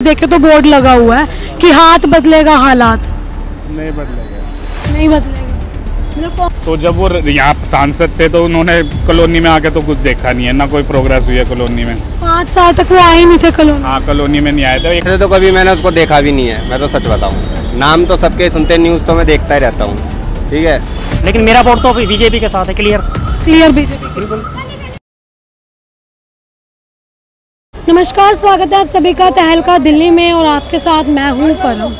देखे तो बोर्ड लगा हुआ है कि हाथ बदलेगा हालात। नहीं बदलेगा। नहीं बदलेगा मतलब तो जब वो यहाँ सांसद थे तो उन्होंने कॉलोनी में आके तो कुछ देखा नहीं है, ना कोई प्रोग्रेस हुई है कॉलोनी में। 5 साल तक वो आए नहीं थे कॉलोनी। हाँ, कॉलोनी में नहीं आए थे। ऐसे तो कभी मैंने उसको देखा भी नहीं है, मैं तो सच बताऊँ। नाम तो सबके सुनते, न्यूज़ तो मैं देखता ही रहता हूँ, ठीक है। लेकिन मेरा वोट तो बीजेपी के साथ है, क्लियर बीजेपी। बिल्कुल। नमस्कार, स्वागत है आप सभी का तहलका दिल्ली में और आपके साथ मैं हूँ परम।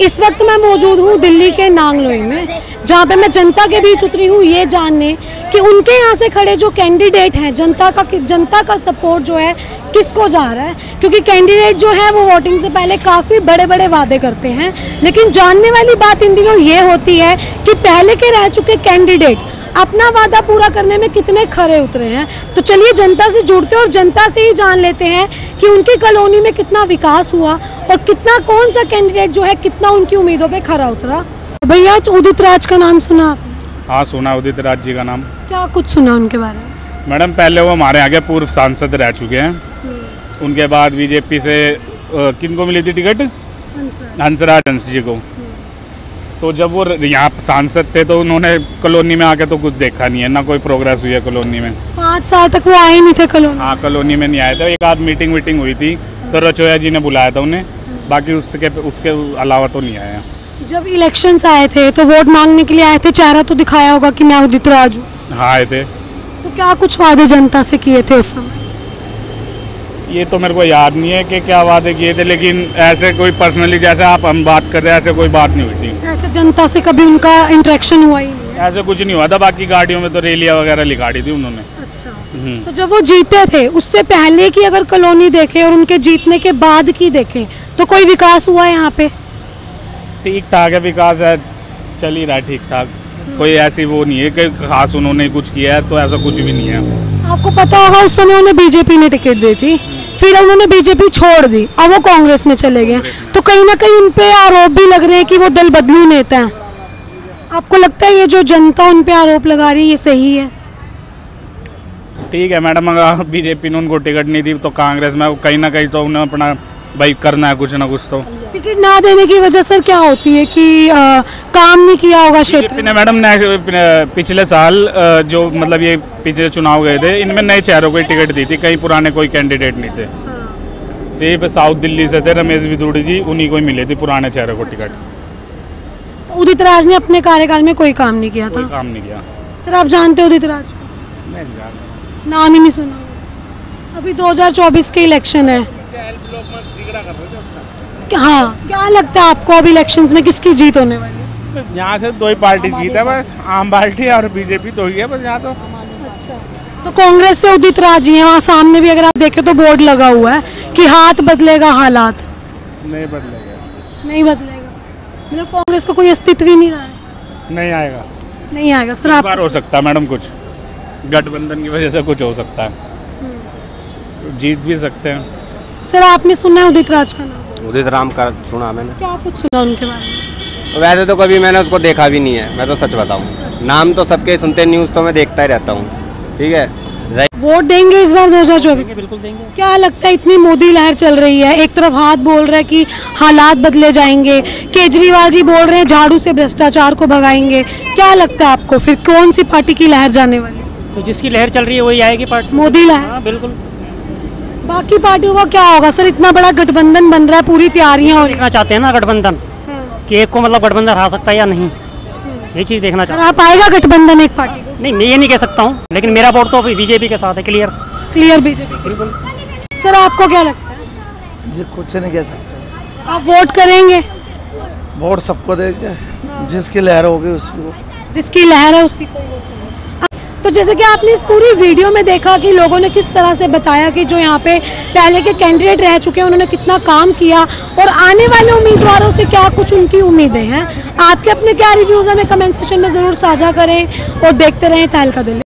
इस वक्त मैं मौजूद हूँ दिल्ली के नांगलोई में, जहाँ पे मैं जनता के बीच उतरी हूँ ये जानने कि उनके यहाँ से खड़े जो कैंडिडेट हैं, जनता का सपोर्ट जो है किसको जा रहा है। क्योंकि कैंडिडेट जो है वो वोटिंग से पहले काफ़ी बड़े बड़े वादे करते हैं, लेकिन जानने वाली बात इन दिनों ये होती है कि पहले के रह चुके कैंडिडेट अपना वादा पूरा करने में कितने खरे उतरे हैं। तो चलिए जनता से जुड़ते और जनता से ही जान लेते हैं कि उनकी कॉलोनी में कितना विकास हुआ और कितना कौन सा कैंडिडेट जो है कितना उनकी उम्मीदों पे खरा उतरा। भैया, उदित राज का नाम सुना आपने? हाँ, सुना उदित राज जी का नाम। क्या कुछ सुना उनके बारे में? मैडम, पहले वो हमारे आगे पूर्व सांसद रह चुके हैं। उनके बाद बीजेपी से किनको मिली थी टिकट? हंसराज जी को। तो जब वो यहाँ सांसद थे तो उन्होंने कॉलोनी में आके तो कुछ देखा नहीं है, ना कोई प्रोग्रेस हुई है कॉलोनी में। 5 साल तक वो आए नहीं थे कॉलोनी। हाँ, कॉलोनी में नहीं आए थे। एक आध मीटिंग हुई थी तो रचोया जी ने बुलाया था उन्हें, बाकी उसके अलावा तो नहीं आया। जब इलेक्शंस आए थे तो वोट मांगने के लिए आए थे, चेहरा तो दिखाया होगा कि मैं उदित राज हूँ। हाँ, आए थे। तो क्या कुछ वादे जनता से किए थे उस समय? ये तो मेरे को याद नहीं है कि क्या वादे किए थे, लेकिन ऐसे कोई पर्सनली जैसे हम बात कर रहे हैं ऐसे कोई बात नहीं हुई थी। ऐसे जनता से कभी उनका इंटरेक्शन हुआ ही नहीं? ऐसे कुछ नहीं हुआ था। बाकी गाड़ियों में तो रैलियां वगैरह लिखाड़ी थी उन्होंने। अच्छा। तो जब वो जीते थे उससे पहले की अगर कॉलोनी देखें और उनके जीतने के बाद की देखें तो कोई विकास हुआ है यहाँ पे? ठीक ठाक है, विकास है, चल ही रहा है ठीक ठाक। कोई ऐसी वो नहीं है कि खास उन्होंने कुछ किया है, तो ऐसा कुछ भी नहीं है। आपको पता होगा उस समय उन्हें बीजेपी ने टिकट दी थी, फिर उन्होंने बीजेपी छोड़ दी, अब वो कांग्रेस में चले गए। तो कहीं ना कहीं उनपे आरोप भी लग रहे हैं कि वो दल बदलू नेता हैं। आपको लगता है ये जो जनता उन पे आरोप लगा रही है ये सही है? ठीक है मैडम, अगर बीजेपी ने उनको टिकट नहीं दी तो कांग्रेस में कहीं ना कहीं तो उन्हें अपना भाई करना है कुछ ना कुछ। तो टिकट ना देने की वजह सर क्या होती है कि काम नहीं किया होगा क्षेत्र में? मैडम पिछले साल जो मतलब ये पिछले चुनाव गए थे, इनमें नए चेहरों को टिकट दी थी, कहीं पुराने कोई कैंडिडेट नहीं थे। सिर्फ साउथ दिल्ली से थे रमेश विदुड़ी जी, उन्हीं को ही मिले थे पुराने चेहरों को टिकट। तो उदित राज ने अपने कार्यकाल में कोई काम नहीं किया था? कोई काम नहीं किया। सर आप जानते हो उदित राज को? नहीं, नाम ही नहीं सुना। अभी 2024 के इलेक्शन है। हाँ, क्या लगता है आपको अब इलेक्शंस में किसकी जीत होने वाली है? यहाँ से 2 ही पार्टी जीत है बस, आम पार्टी और बीजेपी तो ही है बस यहाँ तो। अच्छा, तो कांग्रेस से उदित राज ही है, वहाँ सामने भी अगर आप देखें तो बोर्ड लगा हुआ है कि हाथ बदलेगा हालात। नहीं बदलेगा। नहीं बदलेगा मतलब कांग्रेस का कोई अस्तित्व ही नहीं रहा है? नहीं आएगा। नहीं आएगा सर। आप बार हो सकता है मैडम, कुछ गठबंधन की वजह से कुछ हो सकता है, जीत भी सकते हैं। सर आपने सुना है उदित राज का नाम? उदित राम का सुना मैंने। क्या कुछ सुना उनके बारे में? तो वैसे तो कभी मैंने उसको देखा भी नहीं है, मैं तो सच बताऊँ। नाम तो सबके सुनते, न्यूज़ तो मैं देखता ही रहता हूँ, ठीक है। वोट देंगे इस बार 2024? बिल्कुल देंगे। क्या लगता है इतनी मोदी लहर चल रही है, एक तरफ हाथ बोल रहा है कि हालात बदले जाएंगे, केजरीवाल जी बोल रहे हैं झाड़ू से भ्रष्टाचार को भगाएंगे, क्या लगता है आपको फिर कौन सी पार्टी की लहर जाने वाली? तो जिसकी लहर चल रही है वही आएगी पार्टी। मोदी लहर? हाँ बिल्कुल। बाकी पार्टियों का क्या होगा सर? इतना बड़ा गठबंधन बन रहा है, पूरी तैयारियां हो रही देखना चाहते हैं ना गठबंधन, कि एक को मतलब गठबंधन हरा सकता है या नहीं, ये चीज़ देखना चाहते हैं। आप आएगा गठबंधन एक पार्टी? नहीं, मैं ये नहीं कह सकता हूँ, लेकिन मेरा वोट तो बीजेपी के साथ है, क्लियर बीजेपी। बिल्कुल। सर आपको क्या लगता है? जी कुछ नहीं कह सकते। आप वोट करेंगे? वोट सबको देंगे, जिसकी लहर होगी उसी को। जिसकी लहर है उसी को। तो जैसे कि आपने इस पूरी वीडियो में देखा कि लोगों ने किस तरह से बताया कि जो यहाँ पे पहले के कैंडिडेट रह चुके हैं उन्होंने कितना काम किया और आने वाले उम्मीदवारों से क्या कुछ उनकी उम्मीदें हैं। आपके अपने क्या रिव्यूज़ हमें कमेंट सेक्शन में ज़रूर साझा करें और देखते रहें तहलका दिल्ली।